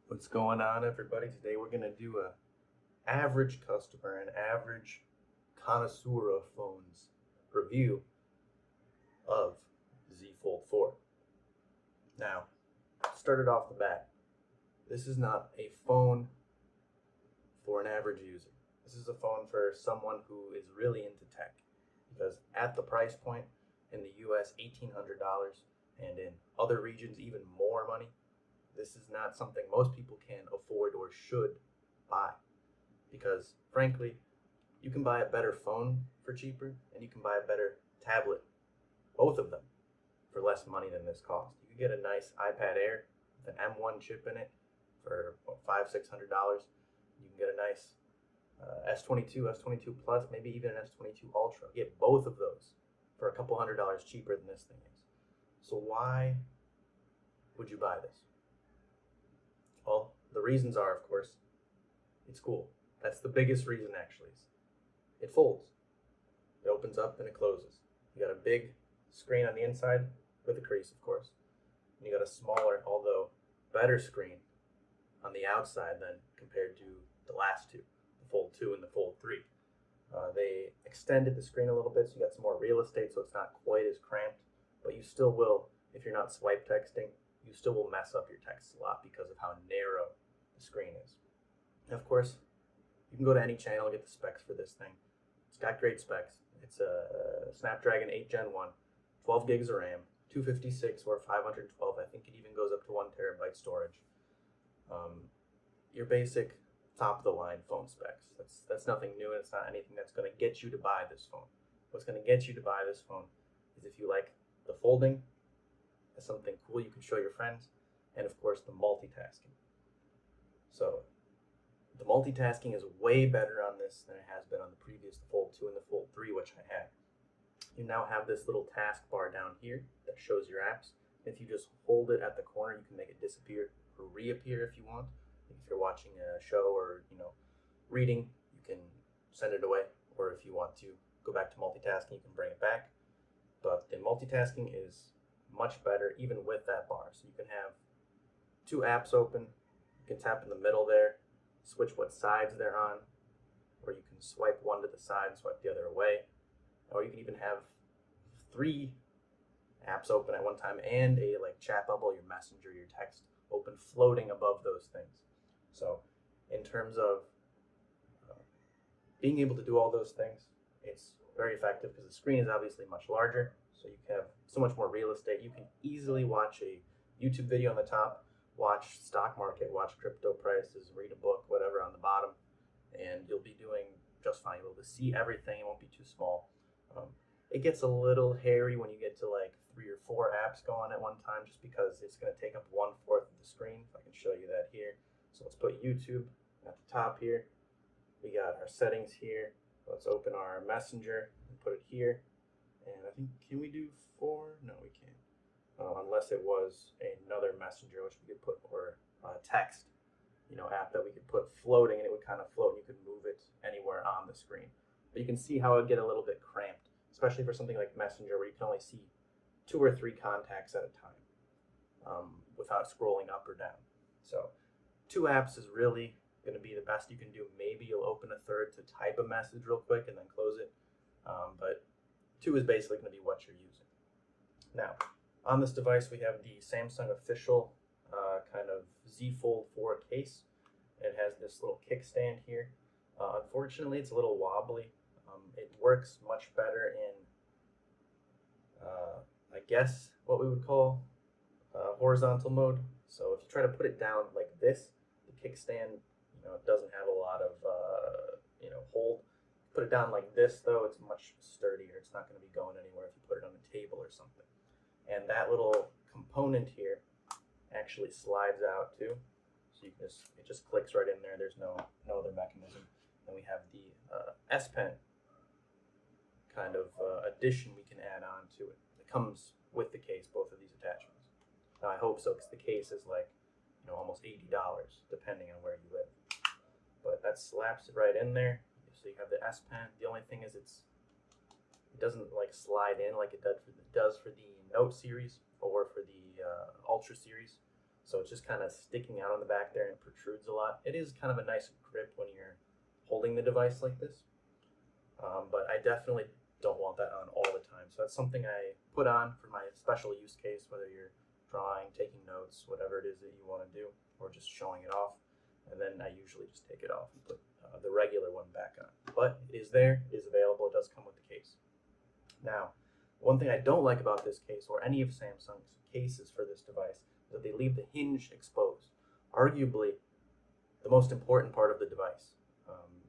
What's going on, everybody? Today we're gonna do a average customer and average connoisseur of phones review of Z Fold 4. Now, started off the bat, this is not a phone for an average user. This is a phone for someone who is really into tech, because at the price point in the US, $1,800, and in other regions even more money, this is not something most people can afford or should buy. Because frankly, you can buy a better phone for cheaper and you can buy a better tablet, both of them, for less money than this cost. You can get a nice iPad Air with an M1 chip in it for what, $500-$600. You can get a nice S22, S22 Plus, maybe even an S22 Ultra. Get both of those for a couple $100 cheaper than this thing is. So why would you buy this? Well, the reasons are, of course, it's cool. That's the biggest reason, actually. It folds. It opens up and it closes. You got a big screen on the inside with a crease, of course. And you got a smaller, although better screen on the outside than compared to the last two, the Fold 2 and the Fold 3. They extended the screen a little bit, so you got some more real estate, so it's not quite as cramped. But you still will, if you're not swipe texting, you still will mess up your texts a lot because of how narrow the screen is. And of course, you can go to any channel and get the specs for this thing. It's got great specs. It's a Snapdragon 8 Gen 1, 12 gigs of RAM, 256 or 512. I think it even goes up to 1 terabyte storage. Your basic top of the line phone specs. That's nothing new, and it's not anything that's going to get you to buy this phone. What's going to get you to buy this phone is if you like the folding as something cool you can show your friends, and of course the multitasking. So the multitasking is way better on this than it has been on the previous, the Fold 2 and the Fold 3, which I had. You now have this little taskbar down here that shows your apps. If you just hold it at the corner, you can make it disappear or reappear if you want. If you're watching a show or reading, you can send it away. Or if you want to go back to multitasking, you can bring it back. But the multitasking is much better even with that bar. So you can have two apps open. You can tap in the middle there, switch what sides they're on, or you can swipe one to the side and swipe the other away. Or you can even have three apps open at one time and a chat bubble, your messenger, your text open floating above those things. So in terms of being able to do all those things, it's very effective because the screen is obviously much larger, so you can have so much more real estate. You can easily watch a YouTube video on the top, watch stock market, watch crypto prices, read a book, whatever on the bottom, and you'll be doing just fine. You'll be able to see everything. It won't be too small. It gets a little hairy when you get to 3 or 4 apps going at one time, just because it's going to take up 1/4 of the screen. If I can show you that here. So let's put YouTube at the top here. We got our settings here. Let's open our messenger and put it here. And I think, can we do 4? No, we can't. Unless it was another messenger, which we could put, or text, app that we could put floating, and it would kind of float, and you could move it anywhere on the screen. But you can see how it would get a little bit cramped, especially for something like Messenger, where you can only see 2 or 3 contacts at a time without scrolling up or down. So 2 apps is really going to be the best you can do. Maybe you'll open a third to type a message real quick and then close it. But 2 is basically going to be what you're using. Now, on this device, we have the Samsung official kind of Z Fold 4 case. It has this little kickstand here. Unfortunately, it's a little wobbly. It works much better in, I guess, what we would call horizontal mode. So if you try to put it down like this, the kickstand, it doesn't have a lot of, hold. Put it down like this, though, it's much sturdier. It's not going to be going anywhere if you put it on a table or something. And that little component here actually slides out too. So it just clicks right in there. There's no other mechanism. And we have the S Pen kind of addition we can add on to it. It comes with the case, both of these attachments. Now, I hope so, because the case is almost $80, depending on where you live. But that slaps it right in there. So you have the S Pen. The only thing is it doesn't slide in like it does for the Note series or for the Ultra series. So it's just kind of sticking out on the back there and protrudes a lot. It is kind of a nice grip when you're holding the device like this, but I definitely don't want that on all the time. So that's something I put on for my special use case, whether you're drawing, taking notes, whatever it is that you want to do, or just showing it off. And then I usually just take it off and put the regular one back on. But it is there, it is available, it does come with the case. Now, one thing I don't like about this case, or any of Samsung's cases for this device, is that they leave the hinge exposed. Arguably, the most important part of the device,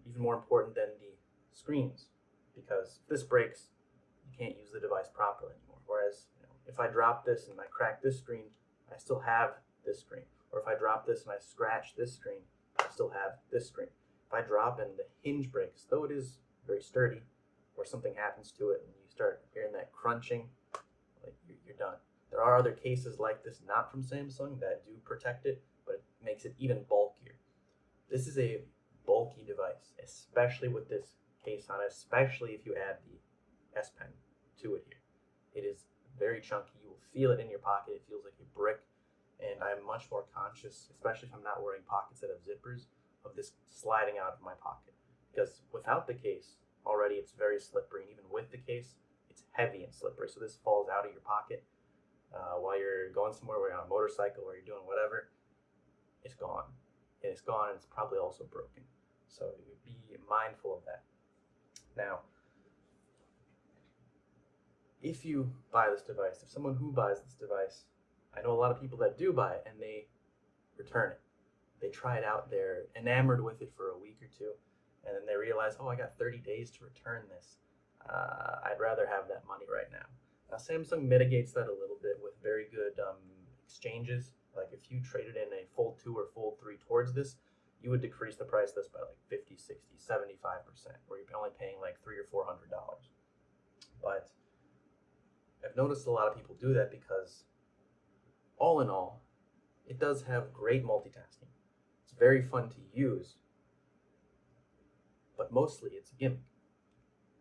even more important than the screens, because if this breaks, you can't use the device properly anymore. Whereas, if I drop this and I crack this screen, I still have this screen. Or if I drop this and I scratch this screen, I still have this screen. If I drop and the hinge breaks, though it is very sturdy, or something happens to it and you start hearing that crunching, like you're done. There are other cases like this, not from Samsung, that do protect it, but it makes it even bulkier. This is a bulky device, especially with this case on it, especially if you add the S Pen to it here. It is very chunky. You will feel it in your pocket. It feels like a brick. And I'm much more conscious, especially if I'm not wearing pockets that have zippers, of this sliding out of my pocket. Because without the case, already it's very slippery. And even with the case, it's heavy and slippery. So this falls out of your pocket while you're going somewhere, where you're on a motorcycle, or you're doing whatever. It's gone. And it's gone, and it's probably also broken. So be mindful of that. Now, if you buy this device, if someone who buys this device, I know a lot of people that do buy it and they return it. They try it out, they're enamored with it for a week or two, and then they realize, oh, I got 30 days to return this. I'd rather have that money right now. Now, Samsung mitigates that a little bit with very good exchanges. Like if you traded in a Fold 2 or Fold 3 towards this, you would decrease the price of this by like 50, 60, 75%, where you're only paying like $300 or $400. But I've noticed a lot of people do that because, all in all, it does have great multitasking. It's very fun to use, but mostly it's a gimmick.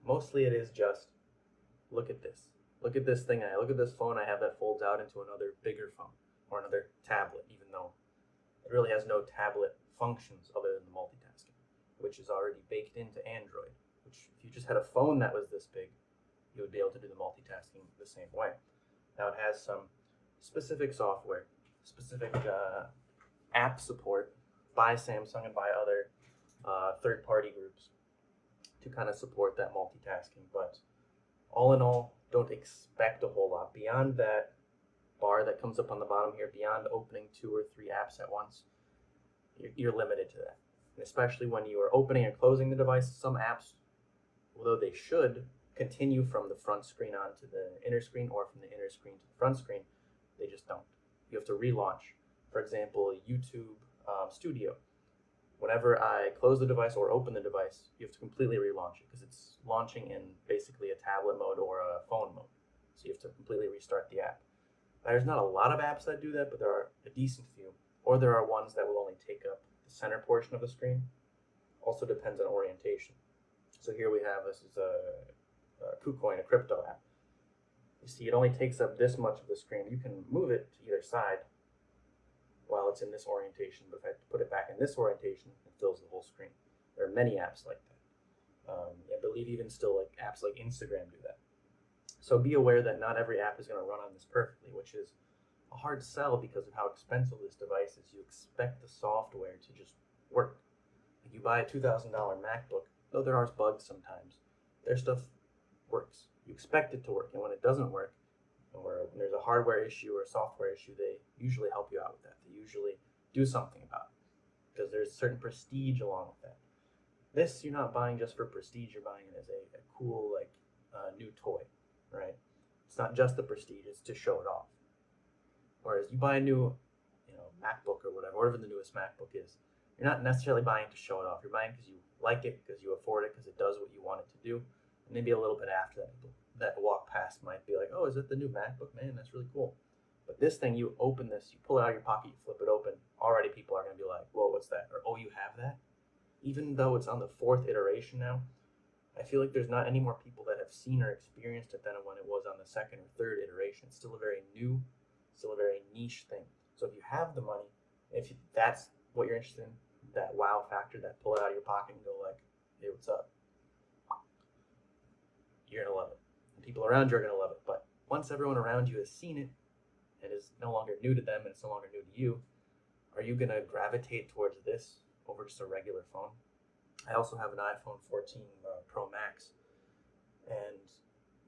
Mostly it is just, look at this. Look at this thing. Look at this phone I have that folds out into another bigger phone or another tablet, even though it really has no tablet functions other than the multitasking, which is already baked into Android, which if you just had a phone that was this big, you would be able to do the multitasking the same way. Now it has some specific software, specific app support by Samsung and by other third-party groups to kind of support that multitasking. But all in all, don't expect a whole lot. Beyond that bar that comes up on the bottom here, beyond opening 2 or 3 apps at once, you're limited to that. And especially when you are opening and closing the device, some apps, although they should continue from the front screen onto the inner screen, or from the inner screen to the front screen, they just don't. You have to relaunch. For example, YouTube Studio. Whenever I close the device or open the device, you have to completely relaunch it because it's launching in basically a tablet mode or a phone mode. So you have to completely restart the app. There's not a lot of apps that do that, but there are a decent few. Or there are ones that will only take up the center portion of the screen. Also depends on orientation. So here we have, this is a KuCoin, a crypto app. You see, it only takes up this much of the screen. You can move it to either side while it's in this orientation, but if I put it back in this orientation, it fills the whole screen. There are many apps like that. I believe even still, like apps like Instagram do that. So be aware that not every app is going to run on this perfectly, which is a hard sell because of how expensive this device is. You expect the software to just work. If you buy a $2,000 MacBook, though there are bugs sometimes, their stuff works. You expect it to work, and when it doesn't work, or when there's a hardware issue or a software issue, they usually help you out with that. They usually do something about it because there's certain prestige along with that. This you're not buying just for prestige. You're buying it as a cool new toy, right? It's not just the prestige; it's to show it off. Whereas you buy a new, MacBook or whatever the newest MacBook is, you're not necessarily buying to show it off. You're buying because you like it, because you afford it, because it does what you want it to do. And maybe a little bit after that, people that walk past might be like, oh, is it the new MacBook? Man, that's really cool. But this thing, you open this, you pull it out of your pocket, you flip it open, already people are going to be like, whoa, what's that? Or, oh, you have that? Even though it's on the 4th iteration now, I feel like there's not any more people that have seen or experienced it than when it was on the 2nd or 3rd iteration. It's still a very new, still a very niche thing. So if you have the money, if that's what you're interested in, that wow factor, that pull it out of your pocket and go like, hey, what's up? You're gonna love it. And people around you are gonna love it. But once everyone around you has seen it and is no longer new to them and it's no longer new to you, are you gonna gravitate towards this over just a regular phone? I also have an iPhone 14 Pro Max, and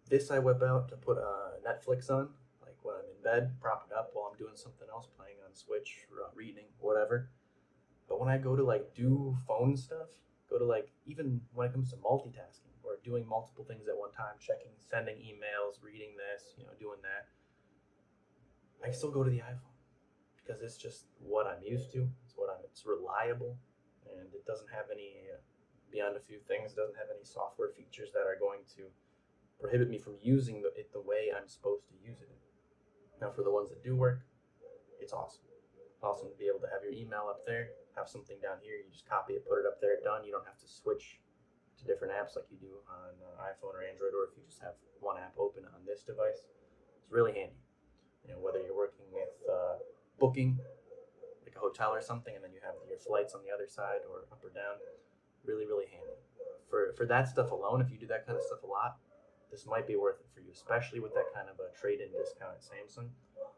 this I whip out to put Netflix on, like when I'm in bed, prop it up while I'm doing something else, playing on Switch, reading, whatever. But when I go to like do phone stuff, go to like even when it comes to multitasking or doing multiple things at one time, checking, sending emails, reading this, doing that, I still go to the iPhone because it's just what I'm used to. It's reliable, and it doesn't have any beyond a few things. It doesn't have any software features that are going to prohibit me from using it the way I'm supposed to use it. Now, for the ones that do work, it's awesome. Awesome to be able to have your email up there, have something down here. You just copy it, put it up there, done. You don't have to switch to different apps like you do on iPhone or Android, or if you just have one app open on this device. It's really handy. Whether you're working with booking, like a hotel or something, and then you have your flights on the other side or up or down. Really, really handy. For that stuff alone, if you do that kind of stuff a lot, this might be worth it for you, especially with that kind of a trade-in discount at Samsung.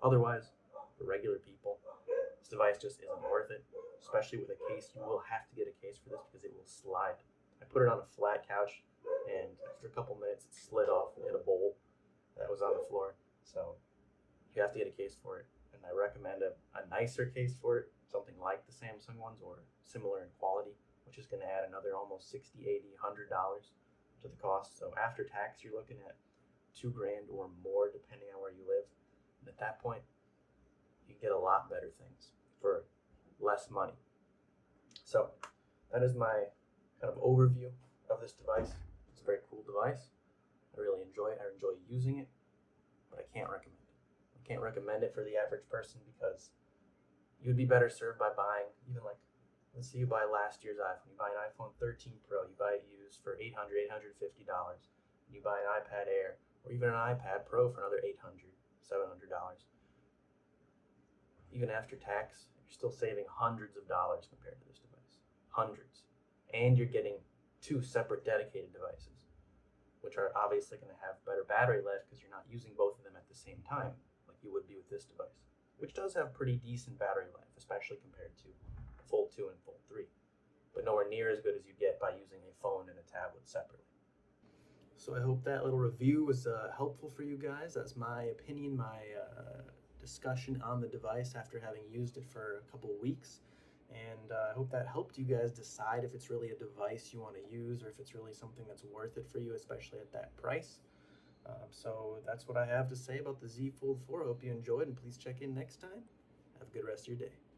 Otherwise, for regular people, this device just isn't worth it, especially with a case. You will have to get a case for this because it will slide. I put it on a flat couch, and after a couple minutes, it slid off and hit a bowl that was on the floor. So you have to get a case for it, and I recommend a nicer case for it, something like the Samsung ones or similar in quality, which is going to add another almost $60, $80, $100 to the cost. So after tax, you're looking at $2,000 or more, depending on where you live. And at that point, you can get a lot better things for less money. So that is my kind of overview of this device. It's a very cool device. I really enjoy it. I enjoy using it, but I can't recommend it. I can't recommend it for the average person because you'd be better served by buying even like, let's say you buy last year's iPhone. You buy an iPhone 13 Pro. You buy it used for $800, $850. You buy an iPad Air or even an iPad Pro for another $800, $700. Even after tax, you're still saving hundreds of dollars compared to this device. Hundreds. And you're getting two separate dedicated devices, which are obviously going to have better battery life because you're not using both of them at the same time like you would be with this device, which does have pretty decent battery life, especially compared to Fold 2 and Fold 3, but nowhere near as good as you get by using a phone and a tablet separately. So I hope that little review was helpful for you guys. That's my opinion, my discussion on the device after having used it for a couple weeks. And I hope that helped you guys decide if it's really a device you want to use or if it's really something that's worth it for you, especially at that price. So that's what I have to say about the Z Fold 4. I hope you enjoyed, and please check in next time. Have a good rest of your day.